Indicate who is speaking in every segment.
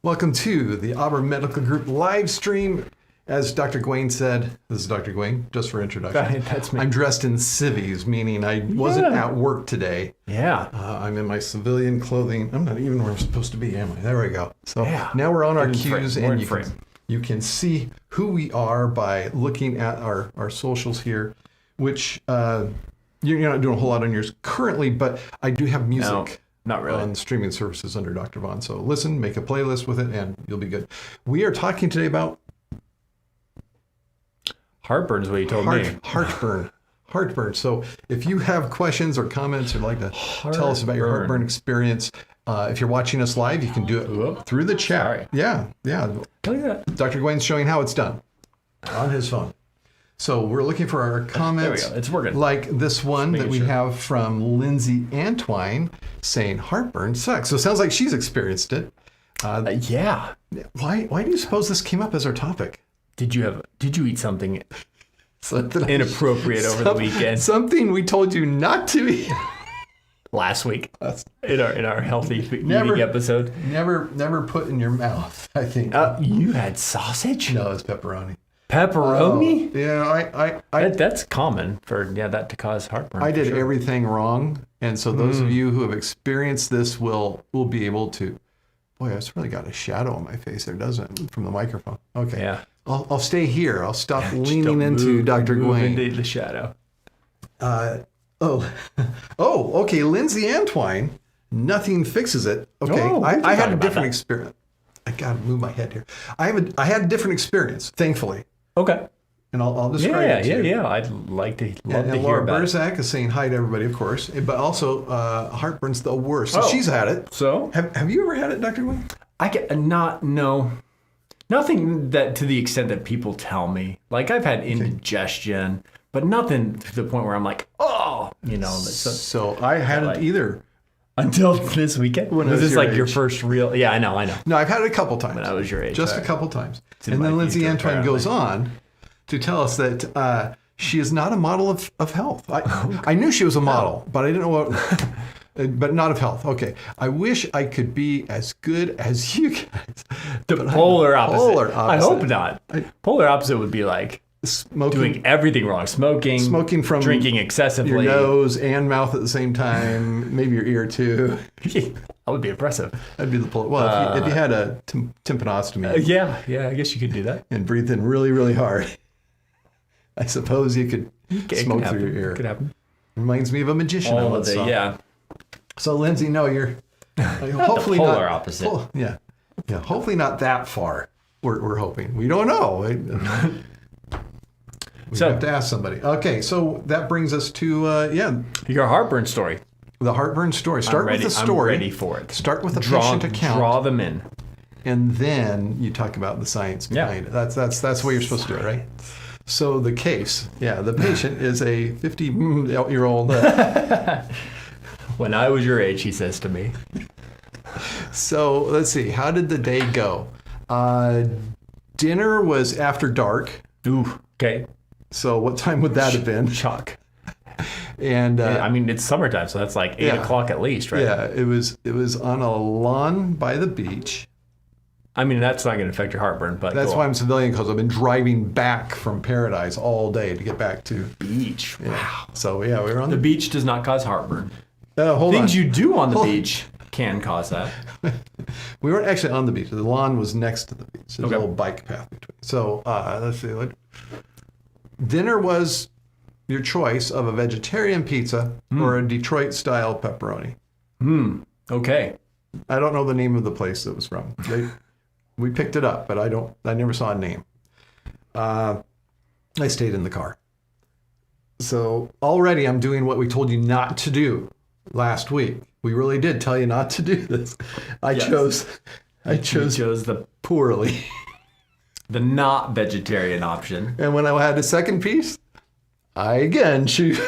Speaker 1: Welcome to the Auburn Medical Group live stream. As Dr. Gwain said, this is Dr. Gwain, just for introduction.
Speaker 2: That's me.
Speaker 1: I'm dressed in civvies, meaning I wasn't at work today.
Speaker 2: Yeah.
Speaker 1: I'm in my civilian clothing. I'm not even where I'm supposed to be, am I? There we go. So now we're on our cues, and you can see who we are by looking at our socials here, which you're not doing a whole lot on yours currently, but I do have music.
Speaker 2: No, not really.
Speaker 1: On streaming services under Dr. Vaughn. So listen, make a playlist with it, and you'll be good. We are talking today about
Speaker 2: Heartburn is what you told me.
Speaker 1: Heartburn. So if you have questions or comments or like to tell us about your heartburn experience, if you're watching us live, you can do it through the chat.
Speaker 2: Sorry.
Speaker 1: Yeah.
Speaker 2: Look at that.
Speaker 1: Dr. Gwain's showing how it's done on his phone. So we're looking for our comments.
Speaker 2: There we go. It's working.
Speaker 1: Like this one that we have from Lindsay Antwine saying heartburn sucks. So it sounds like she's experienced it.
Speaker 2: Yeah.
Speaker 1: Why do you suppose this came up as our topic?
Speaker 2: Did you eat something inappropriate over the weekend? Something
Speaker 1: we told you not to eat
Speaker 2: last week in our healthy eating episode.
Speaker 1: Never put in your mouth, I think.
Speaker 2: You had sausage?
Speaker 1: No, it's pepperoni.
Speaker 2: Pepperoni?
Speaker 1: Yeah,
Speaker 2: that's common for that to cause heartburn.
Speaker 1: I did everything wrong, and so those of you who have experienced this will be able to. Boy, it's really got a shadow on my face there, doesn't it? From the microphone. Okay.
Speaker 2: Yeah.
Speaker 1: I'll stay here. I'll stop leaning into Dr. Gwain.
Speaker 2: Into the shadow.
Speaker 1: Okay. Lindsay Antwine, nothing fixes it. Okay. I had a different experience. I gotta move my head here. I had a different experience, thankfully.
Speaker 2: Okay.
Speaker 1: And I'll describe it to you.
Speaker 2: Yeah. I'd love to hear
Speaker 1: Laura
Speaker 2: about
Speaker 1: Barzyk is saying hi to everybody, of course, but also heartburn's the worst. So she's had it.
Speaker 2: So
Speaker 1: have you ever had it, Dr. Gwain?
Speaker 2: Nothing that to the extent that people tell me. Like I've had indigestion, but nothing to the point where I'm like,
Speaker 1: So I hadn't either.
Speaker 2: Until this weekend? Was this like your first real? Yeah, I know.
Speaker 1: No, I've had it a couple times.
Speaker 2: When I was your age.
Speaker 1: Just a couple times. And then Lindsay Antwine goes on to tell us that she is not a model of health. I knew she was a model, but I didn't know what... But not of health. Okay. I wish I could be as good as you guys.
Speaker 2: The polar opposite. I hope not. Polar opposite would be like doing everything wrong. Smoking from drinking excessively.
Speaker 1: Your nose and mouth at the same time. Maybe your ear too.
Speaker 2: That would be impressive.
Speaker 1: That'd be the polar. Well, if you had a tympanostomy.
Speaker 2: Yeah. I guess you could do that.
Speaker 1: And breathe in really, really hard. I suppose you could smoke through your ear.
Speaker 2: Could happen.
Speaker 1: Reminds me of a magician.
Speaker 2: Yeah.
Speaker 1: So Lindsay, no, you're hopefully
Speaker 2: the polar
Speaker 1: not
Speaker 2: opposite.
Speaker 1: Yeah. Hopefully not that far. We're hoping. We don't know. We have to ask somebody. Okay, so that brings us to
Speaker 2: your heartburn story.
Speaker 1: The heartburn story. Start with the story.
Speaker 2: I'm ready for it.
Speaker 1: Start with the patient account.
Speaker 2: Draw them in,
Speaker 1: and then you talk about the science behind it. That's the way you're supposed to do it, right? So the case, the patient is a 50-year-old.
Speaker 2: When I was your age, he says to me.
Speaker 1: So let's see. How did the day go? Dinner was after dark.
Speaker 2: Ooh, okay.
Speaker 1: So what time would that have been?
Speaker 2: Shock.
Speaker 1: And
Speaker 2: it's summertime, so that's like 8 o'clock at least, right?
Speaker 1: Yeah, it was on a lawn by the beach.
Speaker 2: I mean, that's not going to affect your heartburn, but
Speaker 1: that's why I'm civilian, because I've been driving back from Paradise all day to get back to
Speaker 2: beach.
Speaker 1: Yeah.
Speaker 2: Wow.
Speaker 1: So we were on
Speaker 2: the beach does not cause heartburn.
Speaker 1: Things
Speaker 2: you do on the beach can cause that.
Speaker 1: We weren't actually on the beach. The lawn was next to the beach. There's a little bike path between. So let's see. Dinner was your choice of a vegetarian pizza or a Detroit-style pepperoni.
Speaker 2: Okay.
Speaker 1: I don't know the name of the place it was from. We picked it up, but I never saw a name. I stayed in the car. So already I'm doing what we told you not to do last week. We really did tell you not to do this. I chose
Speaker 2: the
Speaker 1: poorly.
Speaker 2: The not vegetarian option.
Speaker 1: And when I had a second piece, I again chose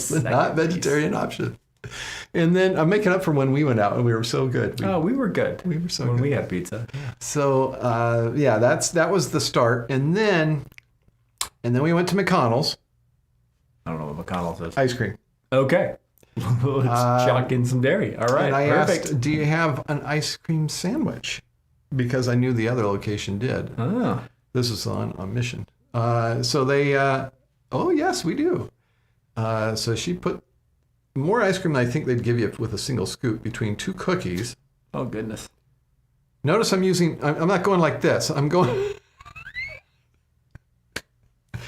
Speaker 1: the not vegetarian option. And then I'm making up for when we went out and we were so good.
Speaker 2: We were good.
Speaker 1: We were so good
Speaker 2: when we had pizza.
Speaker 1: Yeah. So that was the start. And then we went to McConnell's.
Speaker 2: I don't know what McConnell's is.
Speaker 1: Ice cream.
Speaker 2: Okay. Let's chuck in some dairy. All right.
Speaker 1: And I asked, do you have an ice cream sandwich? because I knew the other location did.
Speaker 2: Oh.
Speaker 1: This was on mission. So they, oh yes, we do. So she put more ice cream than I think they'd give you with a single scoop between 2 cookies.
Speaker 2: Oh, goodness.
Speaker 1: Notice I'm not going like this. I'm going...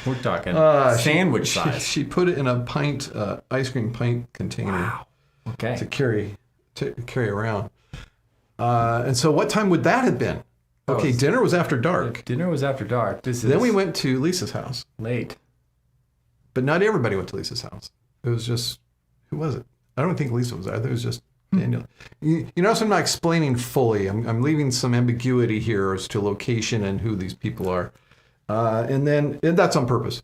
Speaker 2: We're talking sandwich size.
Speaker 1: She put it in a pint, ice cream pint container.
Speaker 2: Wow. Okay.
Speaker 1: To carry around. And so what time would that have been? Okay, dinner was after dark.
Speaker 2: Dinner was after dark.
Speaker 1: Then we went to Lisa's house.
Speaker 2: Late.
Speaker 1: But not everybody went to Lisa's house. It was just, who was it? I don't think Lisa was there. It was just Daniel. You notice I'm not explaining fully. I'm leaving some ambiguity here as to location and who these people are. And that's on purpose.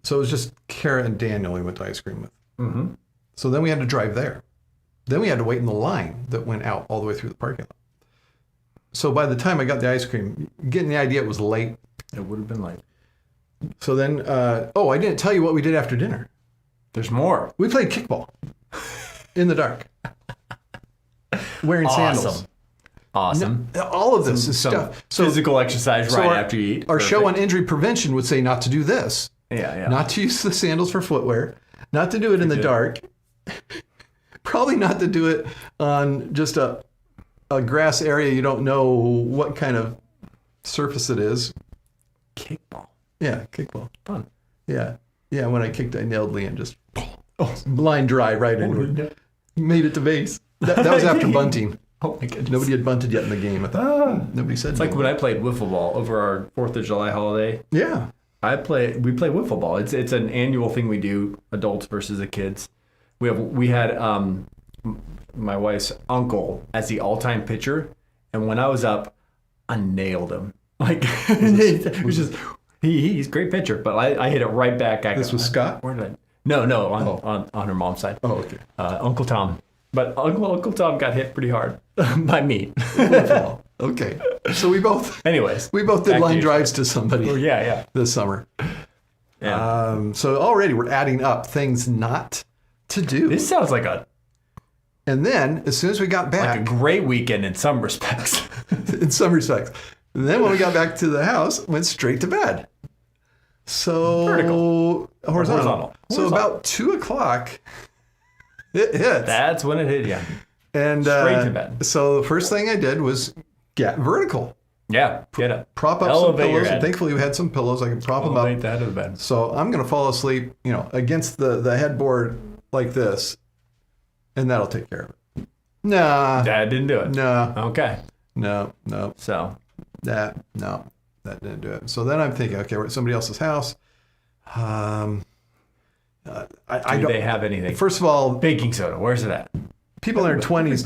Speaker 1: So it was just Kara and Daniel we went to ice cream with.
Speaker 2: Mm-hmm.
Speaker 1: So then we had to drive there. Then we had to wait in the line that went out all the way through the parking lot. So by the time I got the ice cream, getting the idea it was late.
Speaker 2: It would have been late.
Speaker 1: So then, I didn't tell you what we did after dinner.
Speaker 2: There's more.
Speaker 1: We played kickball in the dark. Wearing sandals.
Speaker 2: Awesome.
Speaker 1: No, all of this is stuff.
Speaker 2: So physical exercise after you eat.
Speaker 1: Our show on injury prevention would say not to do this.
Speaker 2: Yeah.
Speaker 1: Not to use the sandals for footwear. Not to do it in the dark. Probably not to do it on just a grass area you don't know what kind of surface it is.
Speaker 2: Kickball.
Speaker 1: Yeah, kickball.
Speaker 2: Fun.
Speaker 1: Yeah. Yeah, when I kicked, I nailed Leanne just blind drive right into it. Made it to base. That was after bunting.
Speaker 2: Oh my goodness.
Speaker 1: Nobody had bunted yet in the game. I thought, nobody said
Speaker 2: it's like when I played wiffle ball over our 4th of July holiday.
Speaker 1: Yeah.
Speaker 2: We play wiffle ball. It's an annual thing we do, adults versus the kids. We had my wife's uncle as the all-time pitcher, and when I was up, I nailed him. Like it was just he's a great pitcher, but I hit it right back at him.
Speaker 1: This was Scott?
Speaker 2: Where did I? No, on her mom's side.
Speaker 1: Oh, okay.
Speaker 2: Uncle Tom. But Uncle Tom got hit pretty hard by me.
Speaker 1: Okay. So we both did line drives to somebody.
Speaker 2: Oh, yeah.
Speaker 1: This summer.
Speaker 2: Yeah.
Speaker 1: So already we're adding up things not to do.
Speaker 2: This sounds like
Speaker 1: And then as soon as we got back,
Speaker 2: like a great weekend in some respects.
Speaker 1: in some respects. And then when we got back to the house, went straight to bed. So
Speaker 2: vertical. Horizontal.
Speaker 1: So about 2:00. It hits.
Speaker 2: That's when it hit you.
Speaker 1: And
Speaker 2: straight to bed.
Speaker 1: So the first thing I did was get vertical.
Speaker 2: Yeah, get up.
Speaker 1: Prop up some pillows. And thankfully we had some pillows. I can prop them up.
Speaker 2: Elevate the head of the bed.
Speaker 1: So I'm going to fall asleep, against the headboard like this. And that'll take care of it. Nah.
Speaker 2: Dad didn't do it.
Speaker 1: No.
Speaker 2: Okay.
Speaker 1: No.
Speaker 2: So.
Speaker 1: That didn't do it. So then I'm thinking, okay, we're at somebody else's house.
Speaker 2: Do they have anything?
Speaker 1: First of all,
Speaker 2: baking soda. Where's it at?
Speaker 1: People in their 20s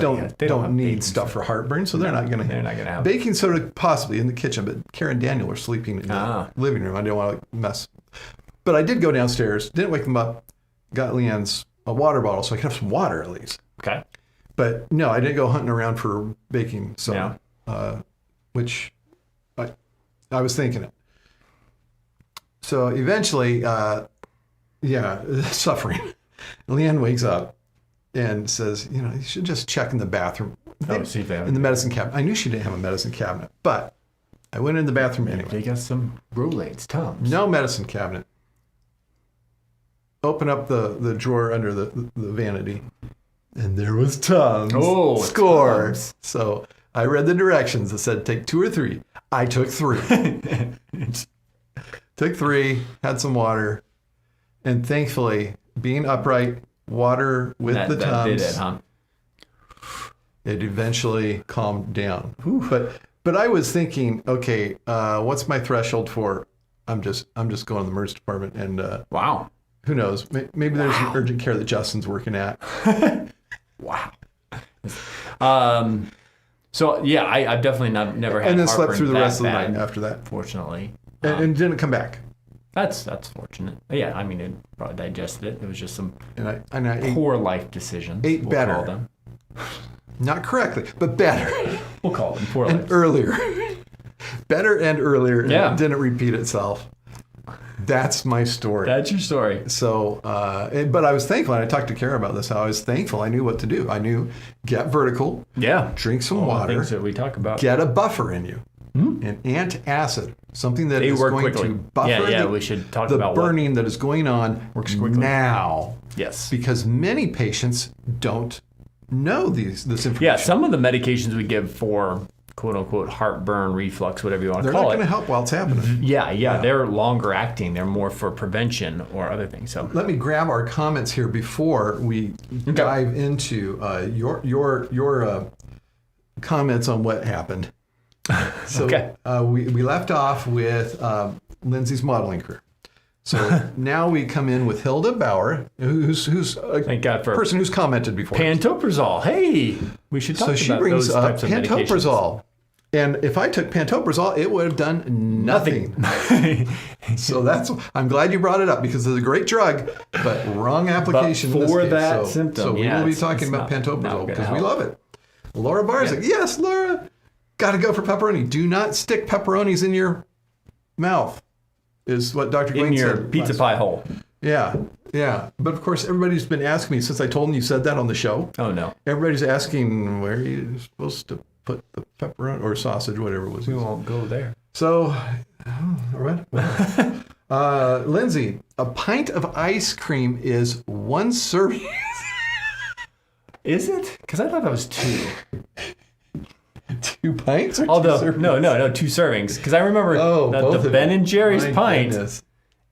Speaker 1: don't need stuff for heartburn, so they're not going to have baking soda possibly in the kitchen. But Karen and Daniel were sleeping in the living room. I didn't want to mess. But I did go downstairs. Didn't wake them up. Got Leanne's a water bottle so I could have some water at least.
Speaker 2: Okay.
Speaker 1: But no, I didn't go hunting around for baking soda, which I was thinking it. So eventually. Suffering. Leanne wakes up and says, you should just check in the bathroom.
Speaker 2: See if they have
Speaker 1: in the medicine cabinet. I knew she didn't have a medicine cabinet, but I went in the bathroom anyway.
Speaker 2: They got some Rolaids, Tums.
Speaker 1: No medicine cabinet. Open up the drawer under the vanity, and there was Tums.
Speaker 2: Oh,
Speaker 1: score.
Speaker 2: Tums.
Speaker 1: So I read the directions that said take 2 or 3. I took 3. Took 3, had some water. And thankfully, being upright, water with the Tums,
Speaker 2: did it, huh?
Speaker 1: It eventually calmed down. But I was thinking, okay, what's my threshold for? I'm just going to the emergency department, and
Speaker 2: wow,
Speaker 1: who knows? Maybe there's an urgent care that Justin's working at.
Speaker 2: Wow. So yeah, I've definitely never had.
Speaker 1: And then
Speaker 2: heartburn
Speaker 1: slept through the rest of the
Speaker 2: bad,
Speaker 1: night after that.
Speaker 2: Fortunately,
Speaker 1: and didn't come back.
Speaker 2: That's fortunate. Yeah, I mean, it probably digested it. It was just some
Speaker 1: and I
Speaker 2: poor life decisions.
Speaker 1: Ate better.
Speaker 2: Call them.
Speaker 1: Not correctly, but better.
Speaker 2: We'll call them poor
Speaker 1: and
Speaker 2: life.
Speaker 1: Earlier. Better and earlier.
Speaker 2: Yeah.
Speaker 1: It didn't repeat itself. That's my story.
Speaker 2: That's your story.
Speaker 1: So, but I was thankful, and I talked to Kara about this, how I was thankful. I knew what to do. I knew get vertical,
Speaker 2: Yeah.
Speaker 1: drink some
Speaker 2: All the
Speaker 1: water,
Speaker 2: things that we talk about.
Speaker 1: get a buffer in you, an antacid, something that
Speaker 2: They
Speaker 1: is
Speaker 2: work
Speaker 1: going
Speaker 2: quickly.
Speaker 1: to buffer
Speaker 2: we should talk
Speaker 1: the
Speaker 2: about
Speaker 1: burning that is going on
Speaker 2: works quickly.
Speaker 1: now.
Speaker 2: Yes.
Speaker 1: Because many patients don't know this information.
Speaker 2: Yeah, some of the medications we give for quote unquote heartburn, reflux, whatever you want to
Speaker 1: They're not
Speaker 2: call
Speaker 1: going to
Speaker 2: it.
Speaker 1: help while it's happening.
Speaker 2: Yeah, they're longer acting. They're more for prevention or other things. So
Speaker 1: Let me grab our comments here before we dive into your comments on what happened. So
Speaker 2: Okay.
Speaker 1: we left off with Lindsay's modeling career. So now we come in with Hilda Bauer, who's a
Speaker 2: thank God for
Speaker 1: person who's commented before.
Speaker 2: pantoprazole. Hey, we should talk
Speaker 1: So she
Speaker 2: about
Speaker 1: brings
Speaker 2: those
Speaker 1: up
Speaker 2: types of medications.
Speaker 1: pantoprazole. And if I took pantoprazole, it would have done nothing. So I'm glad you brought it up because it's a great drug, but wrong application
Speaker 2: But
Speaker 1: in this
Speaker 2: for
Speaker 1: case.
Speaker 2: that
Speaker 1: So
Speaker 2: symptom,
Speaker 1: we will be talking about
Speaker 2: not
Speaker 1: pantoprazole
Speaker 2: gonna
Speaker 1: because we
Speaker 2: help.
Speaker 1: love it. Laura Barzyk, yes, Laura, got to go for pepperoni. Do not stick pepperonis in your mouth, is what Dr.
Speaker 2: In
Speaker 1: Glenn
Speaker 2: your
Speaker 1: said.
Speaker 2: pizza pie hole.
Speaker 1: Yeah. But of course, everybody's been asking me since I told them you said that on the show.
Speaker 2: Oh no.
Speaker 1: Everybody's asking where are you supposed to put the pepperoni or sausage, whatever it was.
Speaker 2: We won't go there.
Speaker 1: So, Lindsay, a pint of ice cream is 1 serving.
Speaker 2: Is it? Because I thought that was 2.
Speaker 1: 2 pints? Or 2
Speaker 2: Although,
Speaker 1: servings?
Speaker 2: no, 2 servings. Because I remember
Speaker 1: both
Speaker 2: that
Speaker 1: of
Speaker 2: the Ben
Speaker 1: them.
Speaker 2: and Jerry's
Speaker 1: My
Speaker 2: pint,
Speaker 1: goodness.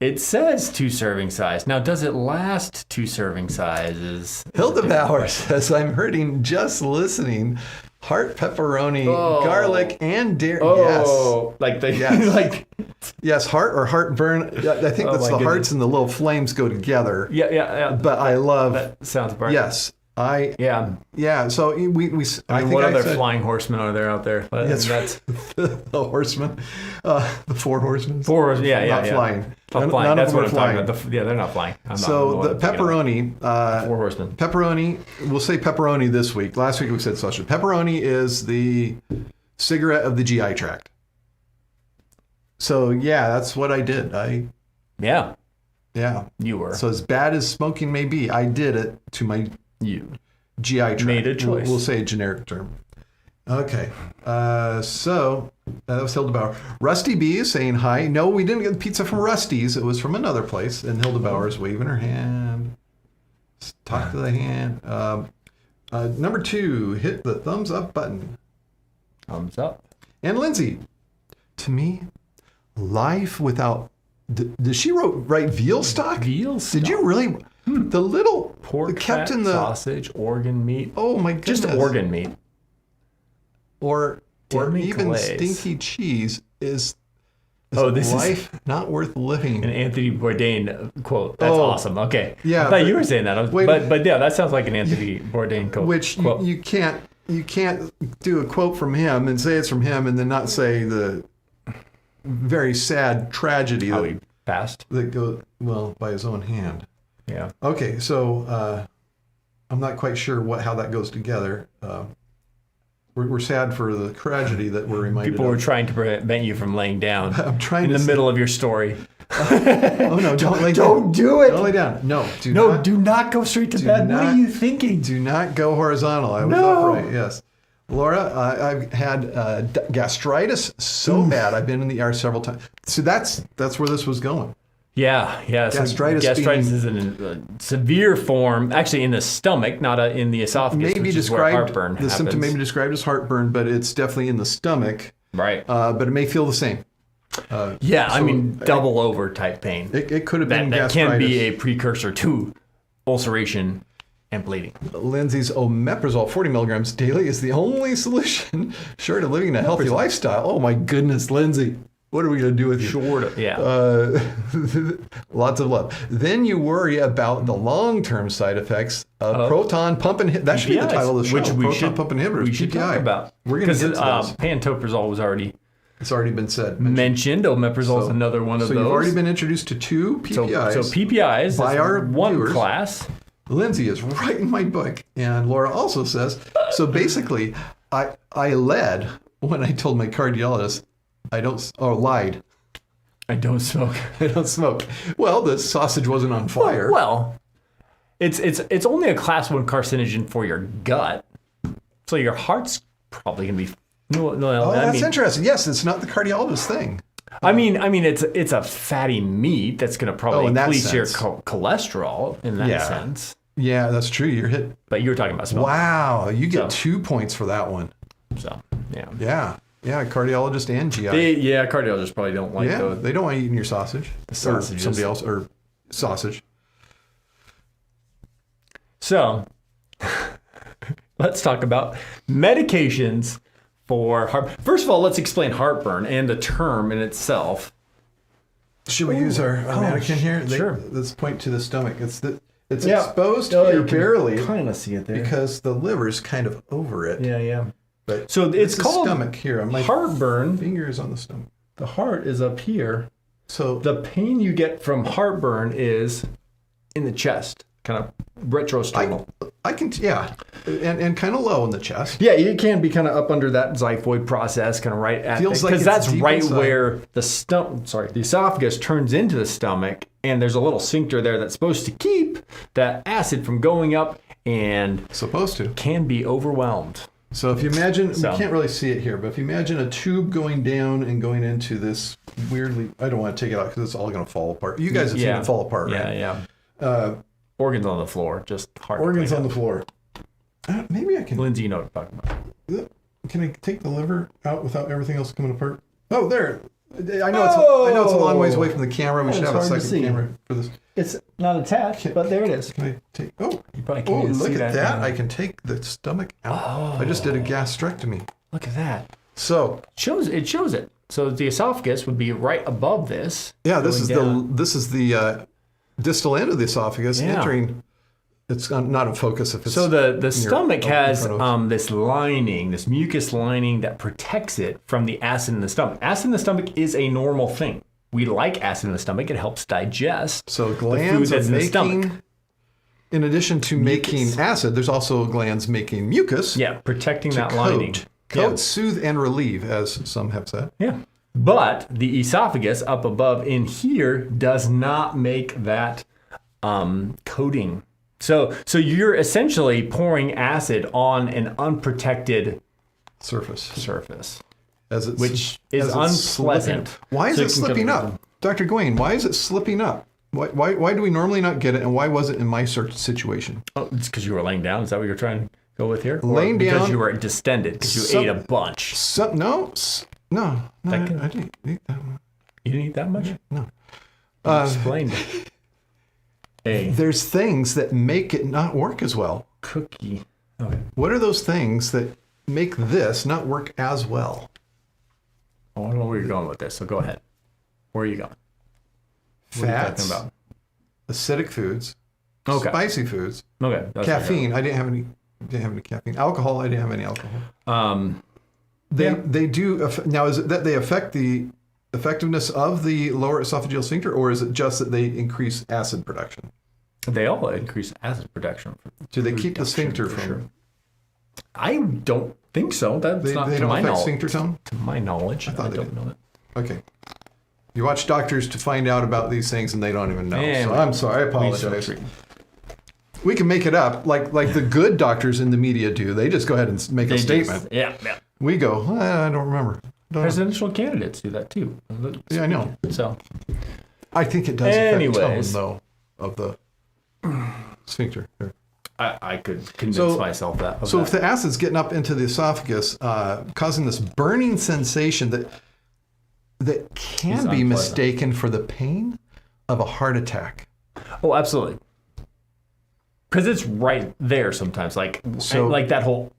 Speaker 2: it says 2 serving size. Now, does it last 2 serving sizes?
Speaker 1: Hilda Bauer says, I'm hurting just listening. Heart, pepperoni, garlic, and dairy.
Speaker 2: Oh, like the like.
Speaker 1: Yes, heart or heartburn. I think that's
Speaker 2: my
Speaker 1: the hearts
Speaker 2: goodness.
Speaker 1: and the little flames go together.
Speaker 2: Yeah.
Speaker 1: But I love.
Speaker 2: That sounds burnt.
Speaker 1: Yes,
Speaker 2: Yeah.
Speaker 1: So we
Speaker 2: I
Speaker 1: I
Speaker 2: mean,
Speaker 1: think
Speaker 2: what
Speaker 1: I
Speaker 2: other
Speaker 1: said,
Speaker 2: flying horsemen are there out there? But
Speaker 1: That's
Speaker 2: that's
Speaker 1: the horsemen, the 4 horsemen.
Speaker 2: 4 horsemen. Yeah.
Speaker 1: Not flying.
Speaker 2: Not
Speaker 1: None
Speaker 2: flying.
Speaker 1: of
Speaker 2: That's
Speaker 1: them
Speaker 2: what
Speaker 1: are
Speaker 2: I'm
Speaker 1: flying.
Speaker 2: talking about. Yeah, they're not flying. I'm
Speaker 1: So
Speaker 2: not
Speaker 1: the
Speaker 2: one thinking of.
Speaker 1: pepperoni,
Speaker 2: 4 horsemen.
Speaker 1: pepperoni. We'll say pepperoni this week. Last week we said sausage. Pepperoni is the cigarette of the GI tract. So yeah, that's what I did.
Speaker 2: Yeah,
Speaker 1: Yeah.
Speaker 2: you were.
Speaker 1: So as bad as smoking may be, I did it to my
Speaker 2: You
Speaker 1: GI tract.
Speaker 2: made a choice.
Speaker 1: We'll say a generic term. Okay. So that was Hilda Bauer. Rusty B is saying hi. No, we didn't get the pizza from Rusty's. It was from another place. And Hilda Bauer is waving her hand. Talk to the hand. Number 2, hit the thumbs up button.
Speaker 2: Thumbs up.
Speaker 1: And Lindsay, to me, life without. Did she write veal stock?
Speaker 2: Veal
Speaker 1: Did you really? The little
Speaker 2: Pork
Speaker 1: kept
Speaker 2: fat,
Speaker 1: in the.
Speaker 2: sausage, organ meat.
Speaker 1: Oh my goodness.
Speaker 2: Just organ meat.
Speaker 1: Or
Speaker 2: Demi
Speaker 1: even
Speaker 2: glaze.
Speaker 1: stinky cheese is
Speaker 2: This
Speaker 1: life not worth living.
Speaker 2: an Anthony Bourdain quote. That's awesome. Okay.
Speaker 1: Yeah,
Speaker 2: I thought
Speaker 1: but-
Speaker 2: you were saying that.
Speaker 1: wait.
Speaker 2: But yeah, that sounds like an Anthony Bourdain quote.
Speaker 1: Which
Speaker 2: quote.
Speaker 1: you can't do a quote from him and say it's from him and then not say the very sad tragedy
Speaker 2: How
Speaker 1: that,
Speaker 2: he passed.
Speaker 1: that goes by his own hand.
Speaker 2: Yeah.
Speaker 1: Okay, so I'm not quite sure how that goes together. We're sad for the tragedy that we're reminded
Speaker 2: People were
Speaker 1: of.
Speaker 2: trying to prevent you from laying down
Speaker 1: I'm trying
Speaker 2: in
Speaker 1: to
Speaker 2: the
Speaker 1: say-
Speaker 2: middle of your story.
Speaker 1: Oh no! Don't lay down.
Speaker 2: Don't do it.
Speaker 1: Don't lay down. No.
Speaker 2: Do not go straight to bed. What are you thinking?
Speaker 1: Do not go horizontal. I was upright. Yes. Laura, I've had gastritis so bad. I've been in the ER several times. So that's where this was going.
Speaker 2: Yeah. So
Speaker 1: Gastritis
Speaker 2: gastritis
Speaker 1: being-
Speaker 2: is in a severe form, actually in the stomach, not in the esophagus,
Speaker 1: Maybe
Speaker 2: which is where
Speaker 1: described
Speaker 2: heartburn
Speaker 1: the
Speaker 2: happens.
Speaker 1: symptom may be described as heartburn, but it's definitely in the stomach.
Speaker 2: Right.
Speaker 1: But it may feel the same.
Speaker 2: Yeah, I
Speaker 1: so
Speaker 2: mean, double over type pain.
Speaker 1: It could have been
Speaker 2: That
Speaker 1: gastritis.
Speaker 2: can be a precursor to ulceration and bleeding.
Speaker 1: Lindsay's omeprazole 40 milligrams daily is the only solution short of living a healthy lifestyle. Oh my goodness, Lindsay. What are we going to do with you?
Speaker 2: Yeah.
Speaker 1: Lots of love. Then you worry about the long-term side effects of proton pump inhibitors. That should be the
Speaker 2: PPIs,
Speaker 1: title of the show.
Speaker 2: which we
Speaker 1: proton
Speaker 2: should
Speaker 1: pump inhibitors.
Speaker 2: We should
Speaker 1: PPI.
Speaker 2: talk about.
Speaker 1: We're going to get to
Speaker 2: Because
Speaker 1: those.
Speaker 2: pantoprazole was already
Speaker 1: It's already been said.
Speaker 2: mentioned. Omeprazole is another one of
Speaker 1: So
Speaker 2: those.
Speaker 1: you've already been introduced to 2 PPIs.
Speaker 2: So PPIs
Speaker 1: by
Speaker 2: is
Speaker 1: our
Speaker 2: one
Speaker 1: viewers.
Speaker 2: class.
Speaker 1: Lindsay is writing my book, and Laura also says, so basically, I led when I told my cardiologist lied.
Speaker 2: I don't smoke.
Speaker 1: I don't smoke. Well, the sausage wasn't on fire.
Speaker 2: Well, it's only a class 1 carcinogen for your gut. So your heart's probably going to be... No,
Speaker 1: that's interesting. Yes, it's not the cardiologist thing.
Speaker 2: I mean, it's a fatty meat that's going to probably increase your cholesterol in that sense.
Speaker 1: Yeah, that's true. You're hit.
Speaker 2: But you were talking about smoke.
Speaker 1: Wow, you get 2 points for that one.
Speaker 2: So, yeah.
Speaker 1: Yeah, cardiologist and GI.
Speaker 2: Cardiologists probably don't like those.
Speaker 1: They don't want you eating your sausage.
Speaker 2: Sausages.
Speaker 1: Or somebody else, or sausage.
Speaker 2: So, let's talk about medications for heart. First of all, let's explain heartburn and the term in itself.
Speaker 1: Should we use our mannequin here?
Speaker 2: Sure.
Speaker 1: Let's point to the stomach. It's exposed here barely.
Speaker 2: Kind of see it there.
Speaker 1: Because the liver's kind of over it.
Speaker 2: Yeah.
Speaker 1: But
Speaker 2: so it's called
Speaker 1: stomach here. My
Speaker 2: heartburn.
Speaker 1: Finger is on the stomach.
Speaker 2: The heart is up here.
Speaker 1: So
Speaker 2: the pain you get from heartburn is in the chest, kind of retrosternal.
Speaker 1: I can, and kind of low in the chest.
Speaker 2: Yeah, it can be kind of up under that xiphoid process, kind of right at
Speaker 1: feels like
Speaker 2: because that's right
Speaker 1: inside.
Speaker 2: where the esophagus turns into the stomach, and there's a little sphincter there that's supposed to keep that acid from going up, and can be overwhelmed.
Speaker 1: So if you imagine, we can't really see it here, but if you imagine a tube going down and going into this weirdly, I don't want to take it out because it's all going to fall apart. You guys have seen it fall apart, right?
Speaker 2: Yeah. Organs on the floor, just heart.
Speaker 1: Organs on the floor. Maybe I can.
Speaker 2: Lindsay, you know what I'm talking
Speaker 1: about. Can I take the liver out without everything else coming apart? Oh, there. I know it's a long ways away from the camera. We should have a second camera for this.
Speaker 2: It's not attached, but there it is.
Speaker 1: Can I take? Oh,
Speaker 2: you probably can't
Speaker 1: look
Speaker 2: see
Speaker 1: at that! I can take the stomach out. Oh. I just did a gastrectomy.
Speaker 2: Look at that.
Speaker 1: So
Speaker 2: it shows it. So the esophagus would be right above this.
Speaker 1: Yeah, this is the distal end of the esophagus entering. It's not in focus if it's.
Speaker 2: So the stomach has this lining, this mucus lining that protects it from the acid in the stomach. Acid in the stomach is a normal thing. We like acid in the stomach. It helps digest
Speaker 1: the food that's in the stomach. In addition to making acid, there's also glands making mucus.
Speaker 2: Yeah, protecting that lining.
Speaker 1: Coat, soothe, and relieve, as some have said.
Speaker 2: Yeah. But the esophagus up above in here does not make that coating. So you're essentially pouring acid on an unprotected
Speaker 1: surface.
Speaker 2: Which is unpleasant.
Speaker 1: Why is it slipping up? Dr. Gawain, why is it slipping up? Why do we normally not get it, and why was it in my situation?
Speaker 2: Oh, it's because you were laying down? Is that what you're trying to go with here?
Speaker 1: Laying down.
Speaker 2: Because you were distended, because you ate a bunch.
Speaker 1: No, I didn't eat that much.
Speaker 2: You didn't eat that much?
Speaker 1: No.
Speaker 2: Explained it.
Speaker 1: There's things that make it not work as well.
Speaker 2: Cookie. Okay.
Speaker 1: What are those things that make this not work as well?
Speaker 2: I don't know where you're going with this, so go ahead. Where are you going?
Speaker 1: Fats,
Speaker 2: about?
Speaker 1: acidic foods,
Speaker 2: okay.
Speaker 1: Spicy foods,
Speaker 2: okay.
Speaker 1: Caffeine. I didn't have any caffeine. Alcohol. I didn't have any alcohol. They do now. Is it that they affect the effectiveness of the lower esophageal sphincter, or is it just that they increase acid production?
Speaker 2: They all increase acid production.
Speaker 1: Do they keep the sphincter from? Sure.
Speaker 2: I don't think so. That's not
Speaker 1: they
Speaker 2: to
Speaker 1: don't
Speaker 2: my
Speaker 1: affect
Speaker 2: knowledge.
Speaker 1: Sphincter tone?
Speaker 2: To my knowledge, I don't know that.
Speaker 1: Okay. You watch doctors to find out about these things, and they don't even know.
Speaker 2: Yeah,
Speaker 1: so I'm sorry. I apologize. We can make it up, like the good doctors in the media do. They just go ahead and make a statement.
Speaker 2: Yeah.
Speaker 1: We go, I don't remember.
Speaker 2: Presidential candidates do that too.
Speaker 1: Yeah, I know.
Speaker 2: So,
Speaker 1: I think it does affect tone, though, of the sphincter. Here.
Speaker 2: I could convince myself that.
Speaker 1: If the acid's getting up into the esophagus, causing this burning sensation that can be mistaken for the pain of a heart attack.
Speaker 2: Oh, absolutely. Because it's right there sometimes, like that whole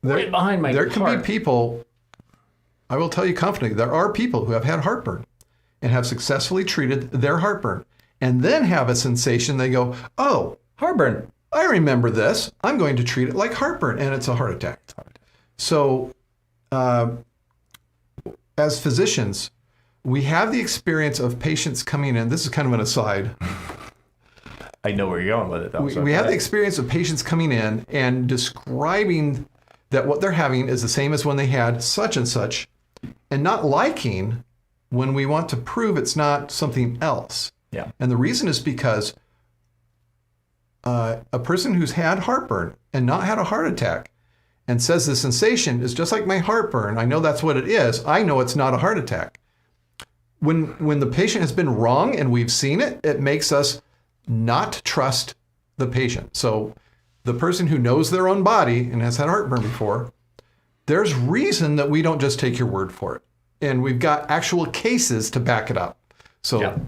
Speaker 2: right behind my heart.
Speaker 1: There can be people. I will tell you confidently, there are people who have had heartburn and have successfully treated their heartburn, and then have a sensation. They go, "Oh,
Speaker 2: heartburn.
Speaker 1: I remember this. I'm going to treat it like heartburn," and it's a heart attack. So, as physicians, we have the experience of patients coming in. This is kind of an aside.
Speaker 2: I know where you're going with it, though.
Speaker 1: We have the experience of patients coming in and describing that what they're having is the same as when they had such and such, and not liking when we want to prove it's not something else.
Speaker 2: Yeah.
Speaker 1: And the reason is because a person who's had heartburn and not had a heart attack and says the sensation is just like my heartburn, I know that's what it is, I know it's not a heart attack. When the patient has been wrong and we've seen it, it makes us not trust the patient. So the person who knows their own body and has had heartburn before, there's reason that we don't just take your word for it. And we've got actual cases to back it up. So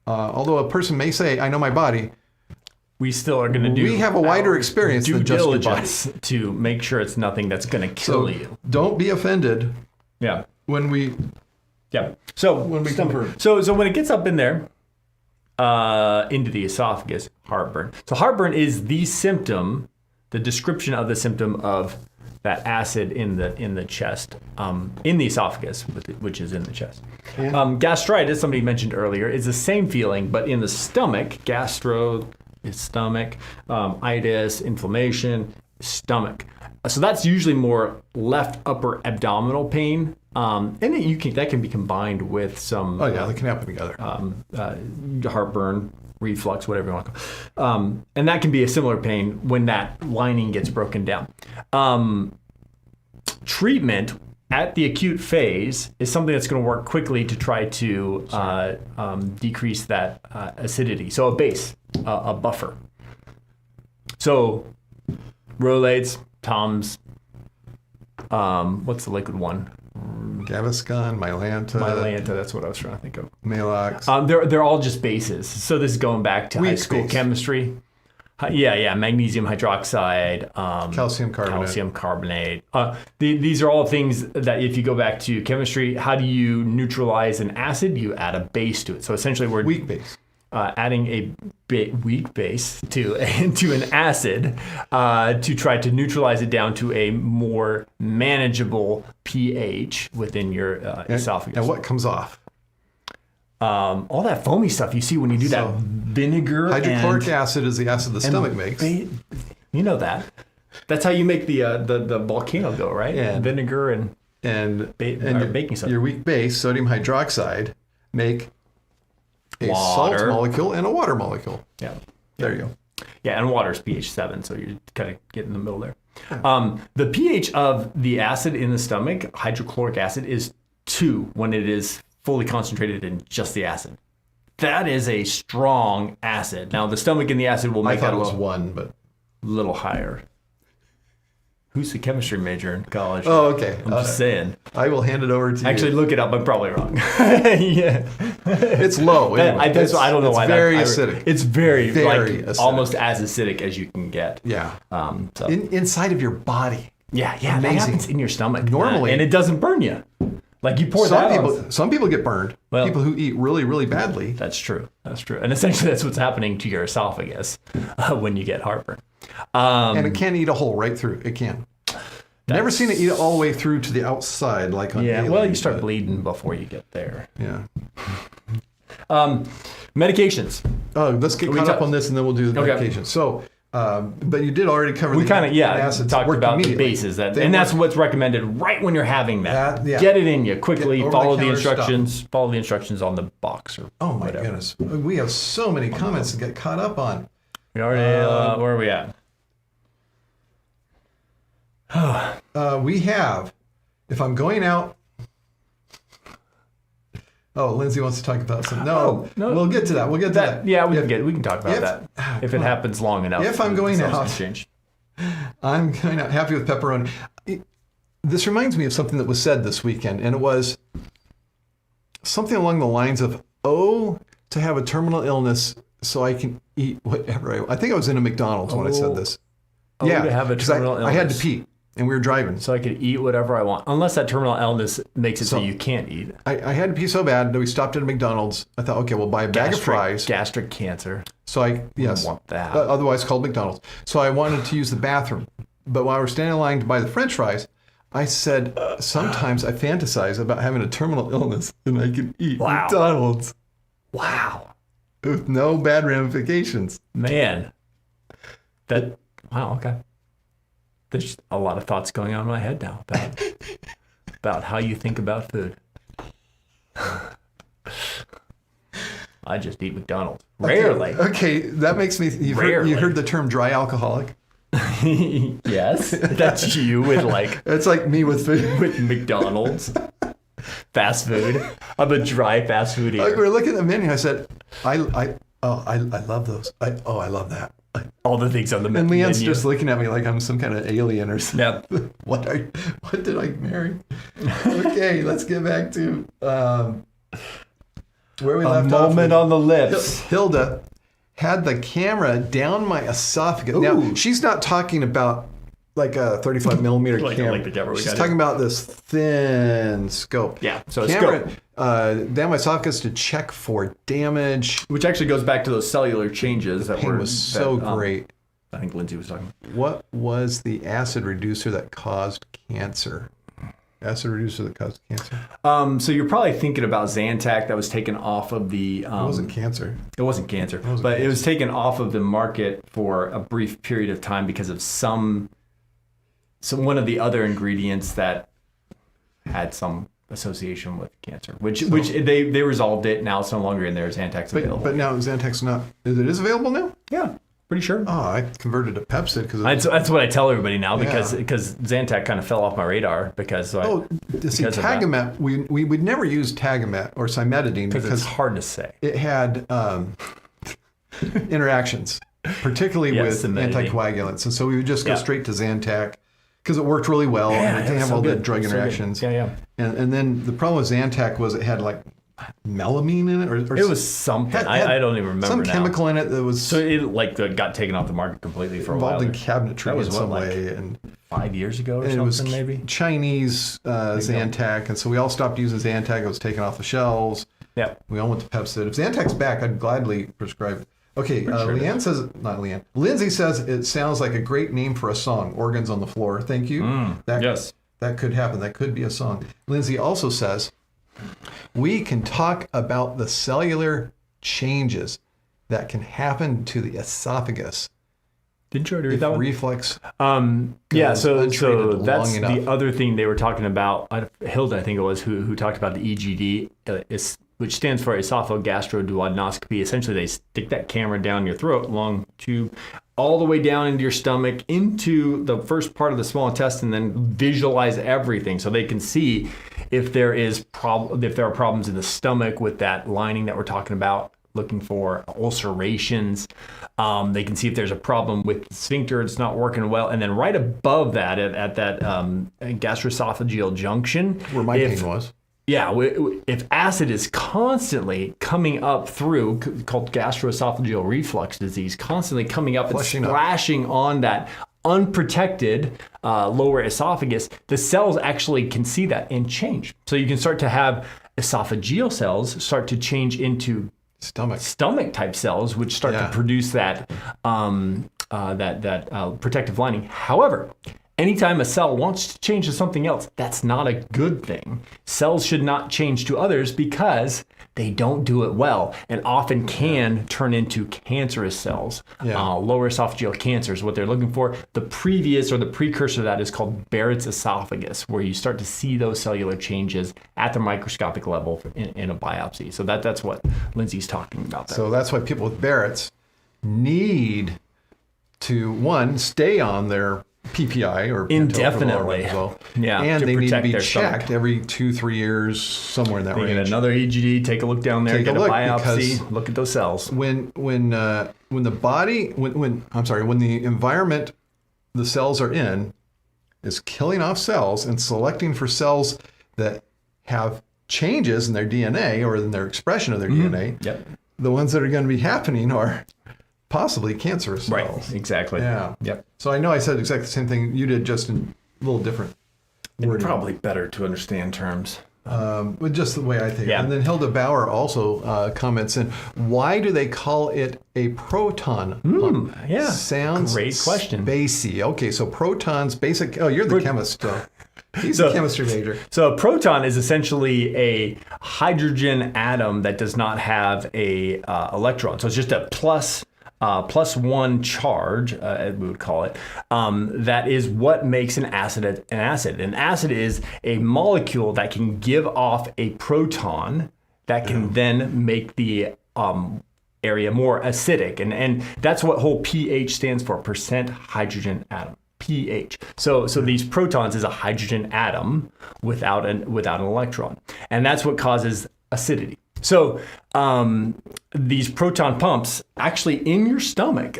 Speaker 1: although a person may say, I know my body,
Speaker 2: we still are going to do.
Speaker 1: We have a wider experience
Speaker 2: due
Speaker 1: than just your body.
Speaker 2: diligence to make sure it's nothing that's going to kill you.
Speaker 1: Don't be offended.
Speaker 2: Yeah.
Speaker 1: When we.
Speaker 2: Yeah. So
Speaker 1: when we confirm.
Speaker 2: So when it gets up in there, into the esophagus, heartburn. So heartburn is the symptom, the description of the symptom of that acid in the chest, in the esophagus, which is in the chest. Yeah. Gastritis, somebody mentioned earlier, is the same feeling, but in the stomach. Gastro is stomach, itis, inflammation, stomach. So that's usually more left upper abdominal pain, and that can be combined with some.
Speaker 1: Oh yeah, they can happen together.
Speaker 2: Heartburn, reflux, whatever you want to call it. And that can be a similar pain when that lining gets broken down. Treatment at the acute phase is something that's going to work quickly to try to decrease that acidity. So a base, a buffer. So Rolaids, Tums, what's the liquid one?
Speaker 1: Gaviscon,
Speaker 2: Mylanta, that's what I was trying to think of.
Speaker 1: Maalox.
Speaker 2: They're all just bases. So this is going back to high school chemistry. Yeah, magnesium hydroxide,
Speaker 1: calcium carbonate.
Speaker 2: These are all things that if you go back to chemistry, how do you neutralize an acid? You add a base to it. So essentially we're
Speaker 1: weak base.
Speaker 2: Adding a weak base to an acid to try to neutralize it down to a more manageable pH within your esophagus.
Speaker 1: And what comes off?
Speaker 2: All that foamy stuff you see when you do that vinegar.
Speaker 1: Hydrochloric acid is the acid the stomach makes.
Speaker 2: You know that. That's how you make the volcano go, right?
Speaker 1: Yeah.
Speaker 2: Vinegar and baking soda.
Speaker 1: Your weak base, sodium hydroxide, make a
Speaker 2: water.
Speaker 1: salt molecule and a water molecule.
Speaker 2: Yeah.
Speaker 1: There you go.
Speaker 2: Yeah, and water is pH 7, so you kind of get in the middle there. Yeah. The pH of the acid in the stomach, hydrochloric acid, is 2 when it is fully concentrated in just the acid. That is a strong acid. Now, the stomach and the acid will make
Speaker 1: I thought it was 1, but
Speaker 2: a little higher. Who's the chemistry major in college?
Speaker 1: Oh, okay.
Speaker 2: I'm just saying.
Speaker 1: I will hand it over to you.
Speaker 2: Actually, look it up. I'm probably wrong. Yeah.
Speaker 1: It's low. Anyway.
Speaker 2: I don't know why.
Speaker 1: It's very acidic.
Speaker 2: It's very
Speaker 1: acidic.
Speaker 2: Almost as acidic as you can get.
Speaker 1: Yeah.
Speaker 2: So.
Speaker 1: Inside of your body.
Speaker 2: Yeah. Amazing. That happens in your stomach.
Speaker 1: Normally.
Speaker 2: And it doesn't burn you. Like you pour that on.
Speaker 1: Some people get burned.
Speaker 2: Well,
Speaker 1: people who eat really, really badly.
Speaker 2: That's true. And essentially that's what's happening to your esophagus when you get heartburn.
Speaker 1: And it can eat a hole right through. It can. Never seen it eat it all the way through to the outside like on aliens,
Speaker 2: well, you start bleeding before you get there.
Speaker 1: Yeah.
Speaker 2: Medications.
Speaker 1: Oh, let's get caught up on this and then we'll do the medications. So, but you did already cover
Speaker 2: we kind of
Speaker 1: acids
Speaker 2: talked about the bases and that's what's recommended right when you're having that. Get it in you quickly. Follow the instructions. Stuff. Follow the instructions on the box or
Speaker 1: oh my
Speaker 2: whatever.
Speaker 1: Goodness, we have so many comments to get caught up on.
Speaker 2: We already where are we at?
Speaker 1: We have, if I'm going out. Oh, Lindsay wants to talk about something. No, we'll get to that. We'll get to that.
Speaker 2: Yeah, we can talk about that if it happens long enough.
Speaker 1: If I'm going out, I'm going out happy with pepperoni. This reminds me of something that was said this weekend, and it was something along the lines of, to have a terminal illness so I can eat whatever I think I was in a McDonald's when I said this.
Speaker 2: To have a terminal illness.
Speaker 1: I had to pee. And we were driving.
Speaker 2: So I could eat whatever I want. Unless that terminal illness makes it so you can't eat.
Speaker 1: I had to pee so bad that we stopped at a McDonald's. I thought, okay, we'll buy a bag of fries.
Speaker 2: Gastric cancer.
Speaker 1: So I
Speaker 2: want that.
Speaker 1: Otherwise called McDonald's. So I wanted to use the bathroom. But while we were standing in line to buy the French fries, I said, sometimes I fantasize about having a terminal illness and I can eat McDonald's.
Speaker 2: Wow.
Speaker 1: With no bad ramifications.
Speaker 2: Man. Wow, okay. There's a lot of thoughts going on in my head now about how you think about food. I just eat McDonald's. Rarely.
Speaker 1: Okay, that makes me. You heard the term dry alcoholic?
Speaker 2: Yes, that's you with like.
Speaker 1: It's like me with food.
Speaker 2: With McDonald's. Fast food. I'm a dry fast food eater.
Speaker 1: Like we were looking at the menu, I said, I love those. I love that.
Speaker 2: All the things on the menu.
Speaker 1: And Leanne's just looking at me like I'm some kind of alien or something.
Speaker 2: Yeah.
Speaker 1: What did I marry? Okay, let's get back to where we left off.
Speaker 2: A moment on the lips.
Speaker 1: Hilda had the camera down my esophagus.
Speaker 2: Ooh.
Speaker 1: Now, she's not talking about like a 35 millimeter camera.
Speaker 2: Like the camera we
Speaker 1: She's
Speaker 2: got
Speaker 1: talking about this thin scope.
Speaker 2: Yeah, so
Speaker 1: camera,
Speaker 2: scope.
Speaker 1: Down my esophagus to check for damage.
Speaker 2: Which actually goes back to those cellular changes that
Speaker 1: Pain was so great.
Speaker 2: I think Lindsay was talking about.
Speaker 1: What was the acid reducer that caused cancer? Acid reducer that caused cancer?
Speaker 2: So you're probably thinking about Zantac that was taken off of the...
Speaker 1: it wasn't cancer.
Speaker 2: It wasn't cancer. It was taken off of the market for a brief period of time because of one of the other ingredients that had some association with cancer, which they resolved it. Now it's no longer in there. Zantac's available.
Speaker 1: But now Zantac's not... It is available now?
Speaker 2: Yeah. Pretty sure.
Speaker 1: Oh, I converted to Pepcid because
Speaker 2: that's what I tell everybody now because Zantac kind of fell off my radar because
Speaker 1: Tagamet, we would never use Tagamet or cimetidine because
Speaker 2: it's hard to say.
Speaker 1: It had interactions, particularly with anticoagulants, and so we would just go straight to Zantac because it worked really well and it didn't have all the drug interactions.
Speaker 2: Yeah.
Speaker 1: And then the problem with Zantac was it had like melamine in it, or
Speaker 2: it was something. I don't even remember
Speaker 1: some
Speaker 2: now.
Speaker 1: chemical in it that was
Speaker 2: it got taken off the market completely for a while.
Speaker 1: Involved in cabinetry in some way, and
Speaker 2: 5 years ago or
Speaker 1: something.
Speaker 2: It was
Speaker 1: maybe Chinese Zantac, and so we all stopped using Zantac. It was taken off the shelves.
Speaker 2: Yeah,
Speaker 1: we all went to Pepcid. If Zantac's back, I'd gladly prescribe it. Okay, Leanne says, not Leanne. Lindsay says it sounds like a great name for a song. Organs on the Floor. Thank you.
Speaker 2: Yes,
Speaker 1: that could happen. That could be a song. Lindsay also says, we can talk about the cellular changes that can happen to the esophagus.
Speaker 2: Didn't you already read that one?
Speaker 1: Reflux.
Speaker 2: So that's the other thing they were talking about. Hilda, I think it was, who talked about the EGD, which stands for esophagogastroduodenoscopy. Essentially, they stick that camera down your throat, long tube, all the way down into your stomach, into the first part of the small intestine, then visualize everything so they can see if there are problems in the stomach with that lining that we're talking about, looking for ulcerations. They can see if there's a problem with the sphincter, it's not working well. And then right above that, at that gastroesophageal junction,
Speaker 1: where my pain was.
Speaker 2: Yeah, if acid is constantly coming up through, called gastroesophageal reflux disease, constantly coming up and splashing on that unprotected lower esophagus, the cells actually can see that and change. So you can start to have esophageal cells start to change into stomach type cells, which start to produce that protective lining. However, anytime a cell wants to change to something else, that's not a good thing. Cells should not change to others because they don't do it well and often can turn into cancerous cells. Lower esophageal cancer is what they're looking for. The previous or the precursor to that is called Barrett's esophagus, where you start to see those cellular changes at the microscopic level in a biopsy. So that's what Lindsay's talking about there.
Speaker 1: So that's why people with Barrett's need to, one, stay on their PPI or
Speaker 2: indefinitely,
Speaker 1: and they need to be checked every 2-3 years, somewhere in that range.
Speaker 2: Get another EGD, take a look down there, get a biopsy, look at those cells.
Speaker 1: When the environment the cells are in is killing off cells and selecting for cells that have changes in their DNA or in their expression of their DNA, the ones that are going to be happening are possibly cancerous cells.
Speaker 2: Right, exactly.
Speaker 1: Yeah.
Speaker 2: Yep.
Speaker 1: So I know I said exactly the same thing you did, just in a little different wording.
Speaker 2: Probably better to understand terms.
Speaker 1: But just the way I think. And then Hilda Bauer also comments in, why do they call it a proton pump? Sounds
Speaker 2: great question.
Speaker 1: Spacey. Okay, so protons, basic. Oh, you're the chemist. He's a chemistry major.
Speaker 2: So a proton is essentially a hydrogen atom that does not have a electron. So it's just a plus one charge, we would call it. That is what makes an acid an acid. An acid is a molecule that can give off a proton that can then make the area more acidic, and that's what whole pH stands for, percent hydrogen atom. pH. So these protons is a hydrogen atom without an electron, and that's what causes acidity. So these proton pumps, actually in your stomach,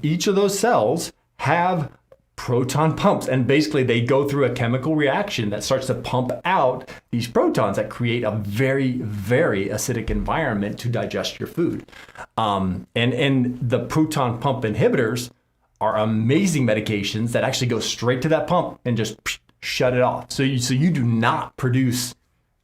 Speaker 2: each of those cells have proton pumps, and basically they go through a chemical reaction that starts to pump out these protons that create a very, very acidic environment to digest your food. And the proton pump inhibitors are amazing medications that actually go straight to that pump and just shut it off. So you do not produce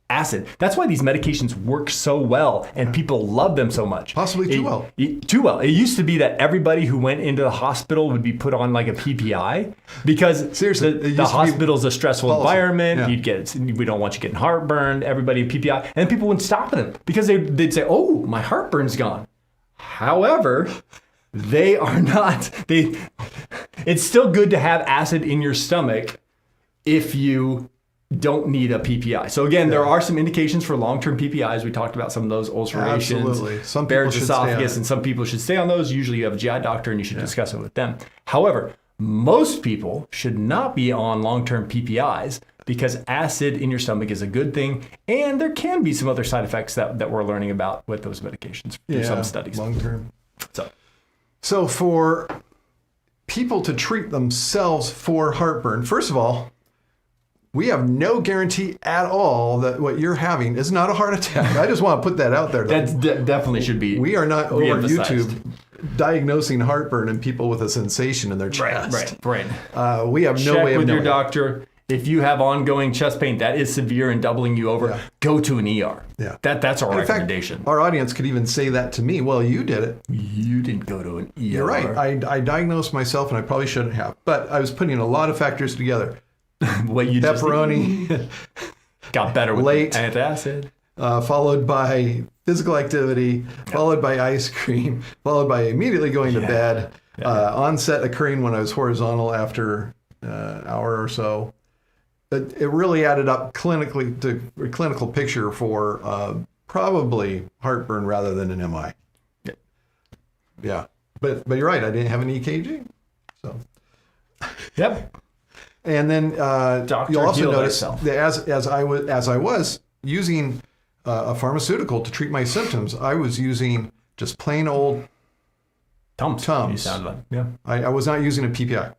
Speaker 2: acid. That's why these medications work so well and people love them so much.
Speaker 1: Possibly too well.
Speaker 2: Too well. It used to be that everybody who went into the hospital would be put on like a PPI because
Speaker 1: seriously,
Speaker 2: the hospital's a stressful environment.
Speaker 1: Yeah.
Speaker 2: We don't want you getting heartburn. Everybody PPI, and people wouldn't stop them because they'd say, "Oh, my heartburn's gone." However, they are not. It's still good to have acid in your stomach if you don't need a PPI. So again, there are some indications for long-term PPIs. We talked about some of those ulcerations,
Speaker 1: absolutely. Some people
Speaker 2: Barrett's
Speaker 1: should
Speaker 2: esophagus, and some people should stay on those. Usually you have a GI doctor and you should discuss it with them. However, most people should not be on long-term PPIs because acid in your stomach is a good thing, and there can be some other side effects that we're learning about with those medications through some studies.
Speaker 1: Long-term.
Speaker 2: So
Speaker 1: for people to treat themselves for heartburn, first of all, we have no guarantee at all that what you're having is not a heart attack. I just want to put that out there.
Speaker 2: That definitely should be.
Speaker 1: We are not over YouTube diagnosing heartburn in people with a sensation in their chest.
Speaker 2: Right.
Speaker 1: We have no
Speaker 2: Check
Speaker 1: way of
Speaker 2: with
Speaker 1: knowing.
Speaker 2: your doctor. If you have ongoing chest pain that is severe and doubling you over, go to an ER.
Speaker 1: Yeah.
Speaker 2: That's our recommendation.
Speaker 1: Fact, our audience could even say that to me. Well, you did it.
Speaker 2: You didn't go to an ER.
Speaker 1: You're right. I diagnosed myself, and I probably shouldn't have. But I was putting a lot of factors together.
Speaker 2: What you
Speaker 1: pepperoni
Speaker 2: got better with
Speaker 1: late
Speaker 2: antacid,
Speaker 1: followed by physical activity, followed by ice cream, followed by immediately going to bed. Onset occurring when I was horizontal after an hour or so. It really added up clinically to a clinical picture for probably heartburn rather than an MI. Yeah, but you're right. I didn't have an EKG, so.
Speaker 2: Yep.
Speaker 1: And then you'll also notice that as I was using a pharmaceutical to treat my symptoms, I was using just plain old Tums.
Speaker 2: You sound like, yeah.
Speaker 1: I was not using a PPI.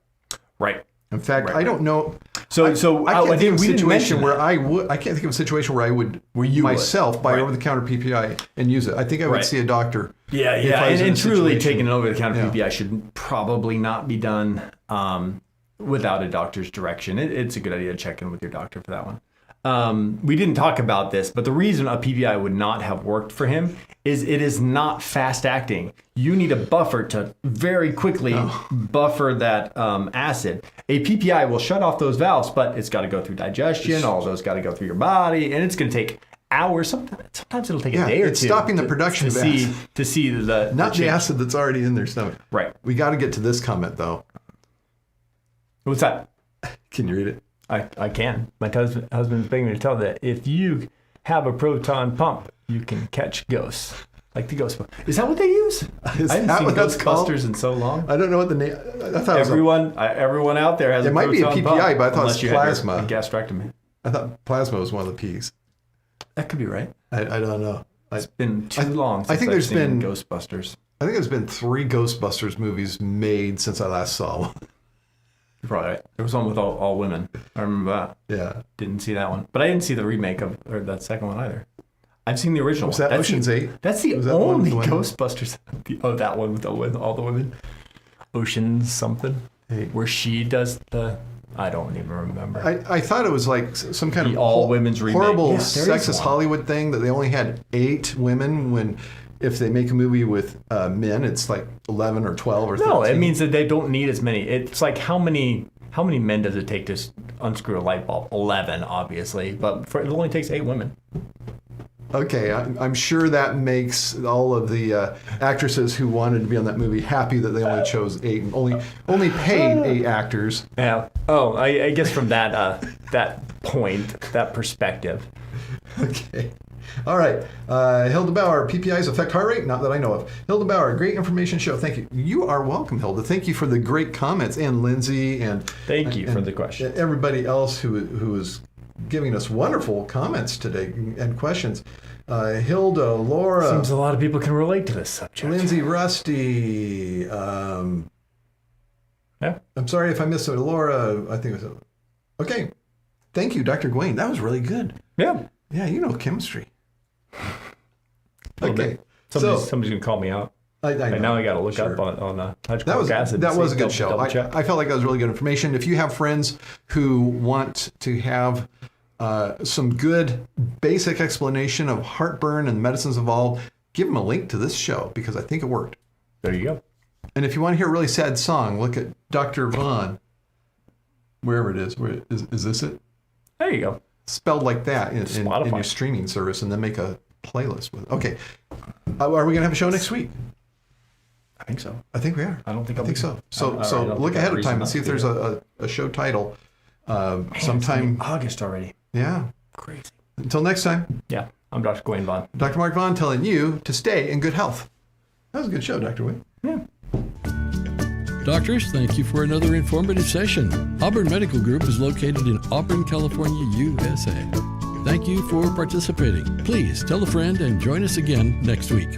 Speaker 2: Right.
Speaker 1: In fact, I don't know.
Speaker 2: So
Speaker 1: I can't think of a situation where I can't think of a situation where I would myself buy over-the-counter PPI and use it. I think I would see a doctor.
Speaker 2: Yeah. And truly taking an over-the-counter PPI should probably not be done without a doctor's direction. It's a good idea to check in with your doctor for that one. We didn't talk about this, but the reason a PPI would not have worked for him is it is not fast acting. You need a buffer to very quickly buffer that acid. A PPI will shut off those valves, but it's got to go through digestion. All those got to go through your body, and it's going to take hours. Sometimes it'll take a day or two.
Speaker 1: It's stopping the production of acid.
Speaker 2: To see
Speaker 1: the acid that's already in their stomach.
Speaker 2: Right.
Speaker 1: We got to get to this comment though.
Speaker 2: What's that?
Speaker 1: Can you read it?
Speaker 2: I can. My husband's begging me to tell that if you have a proton pump, you can catch ghosts. Like the ghost. Is that what they use? I haven't seen Ghostbusters in so long.
Speaker 1: I don't know what the name. I thought
Speaker 2: everyone out there has.
Speaker 1: It might be a PPI,
Speaker 2: pump,
Speaker 1: but I thought it's plasma.
Speaker 2: A gastrectomy.
Speaker 1: I thought plasma was one of the P's.
Speaker 2: That could be right.
Speaker 1: I don't know.
Speaker 2: It's been too long. Since I've seen Ghostbusters.
Speaker 1: I think there's been 3 Ghostbusters movies made since I last saw one.
Speaker 2: You're probably right. There was one with all women. I remember that.
Speaker 1: Yeah.
Speaker 2: Didn't see that one, but I didn't see the remake or that second one either. I've seen the original.
Speaker 1: Was that Ocean's 8?
Speaker 2: That's the only Ghostbusters. That one with all the women. Ocean's something. Where she does the. I don't even remember.
Speaker 1: I thought it was like some kind of
Speaker 2: all women's
Speaker 1: horrible sexist Hollywood thing that they only had 8 women when. If they make a movie with men, it's like 11 or 12 or 13.
Speaker 2: No, it means that they don't need as many. It's like how many men does it take to unscrew a light bulb? 11, obviously, but it only takes 8 women.
Speaker 1: Okay, I'm sure that makes all of the actresses who wanted to be on that movie happy that they only chose 8 and only paid 8 actors.
Speaker 2: Yeah. Oh, I guess from that point, that perspective.
Speaker 1: Okay. All right. Hilda Bauer, PPIs affect heart rate? Not that I know of. Hilda Bauer, great information show. Thank you. You are welcome, Hilda. Thank you for the great comments. And Lindsay and
Speaker 2: Thank you for the question.
Speaker 1: Everybody else who is giving us wonderful comments today and questions. Hilda, Laura.
Speaker 2: Seems a lot of people can relate to this subject.
Speaker 1: Lindsay, Rusty.
Speaker 2: Yeah.
Speaker 1: I'm sorry if I missed it. Laura, I think it was. Okay. Thank you, Dr. Gwaine. That was really good.
Speaker 2: Yeah.
Speaker 1: Yeah, you know chemistry.
Speaker 2: Okay.
Speaker 1: Okay.
Speaker 2: Somebody's going to call me out.
Speaker 1: I know.
Speaker 2: And now I got to look up on hydrochloric acid.
Speaker 1: That was a good
Speaker 2: Double
Speaker 1: show. I felt like that was really good information. If you have friends who want to have some good basic explanation of heartburn and medicines involved, give them a link to this show because I think it worked.
Speaker 2: There you go.
Speaker 1: And if you want to hear a really sad song, look at Dr. Vaughn, wherever it is. Where is this it?
Speaker 2: There you go.
Speaker 1: Spelled like that in your streaming service, and then make a playlist with it. Okay. Are we going to have a show next week?
Speaker 2: I think so.
Speaker 1: I think we are.
Speaker 2: I
Speaker 1: think so. So look ahead of time and see if there's a show title sometime.
Speaker 2: August already.
Speaker 1: Yeah.
Speaker 2: Crazy.
Speaker 1: Until next time.
Speaker 2: Yeah. I'm Dr. Gwaine Vaughn.
Speaker 1: Dr. Mark Vaughn telling you to stay in good health. That was a good show, Dr. Wayne.
Speaker 2: Yeah.
Speaker 3: Doctors, thank you for another informative session. Auburn Medical Group is located in Auburn, California, USA. Thank you for participating. Please tell a friend and join us again next week.